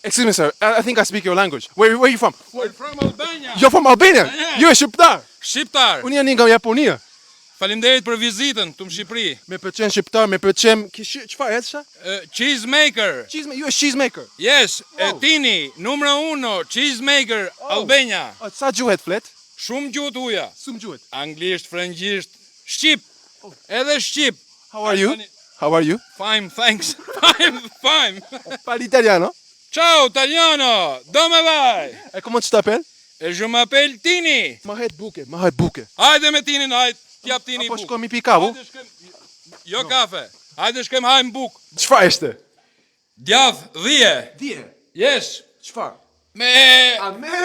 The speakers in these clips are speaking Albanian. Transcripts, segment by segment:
Excuse me, sir. I think I speak your language. Where are you from? I'm from Albania. You're from Albania? Yeah. Ju e shqiptar? Shqiptar. Unë jam nga Japonia. Faleminderit për vizitën këtu në Shqipëri. Me pëlqen shqiptar, me pëlqen çfarë etsha? Cheesemaker. Ju është cheesemaker. Yes, Wow. Tini, numero 1, cheesemaker, Albania. Sa gjuhet flet? Shumë gjuhë tuja. Shumë gjuhet. Anglisht, frëngjisht, shqip. Edhe shqip. How are you? How are you? Fine, thanks. Fine. Parli italiano? Ciao, italiano. Dove vai? E comment tu t'appelles? E je m'appelle Tini. Mahet buke. Hajde me Tinin, hajde. T'jap Tini Apo buk. shkojmë i pi kavu? Hajde shkojmë. Jo kafe. Hajde shkojmë hajmë buk. Çfarë ishte? Djath, dhije. Dije. Yes. Çfarë? Me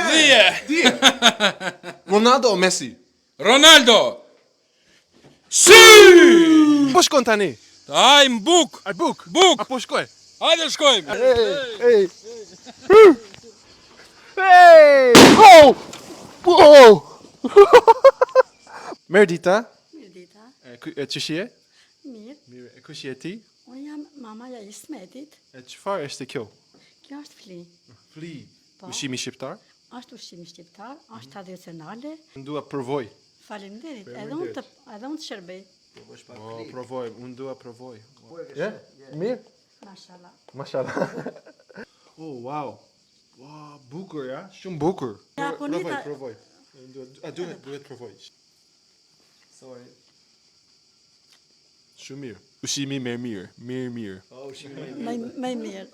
dhije. Dije. Ronaldo o Messi? Ronaldo. Si! Po shkon tani? Hajmë buk. Ai buk. Buk. Apo shkoj? Hajde shkojmë. Hey. Hey! Oh! Oh! Merdita, Mirdita, ç'shi je? mirë. Mirë, e kush je ti? Unë jam mamaja e Ismetit. E çfarë është kjo? Kjo është fli. Fli. Po. Ushqimi shqiptar? Është ushqimi shqiptar, është tradicionale. Dua provoj. Faleminderit. Edhe unë të shërbej. Po, provoj, dua provoj. Ja? Mirë? Mashallah. Mashallah. Oh, wow. Wow, bukur ja, shumë bukur. Japonita- Provoj. Duhet provoj. Sorry. Shumë mirë. Ushqimi më mirë. Më mirë.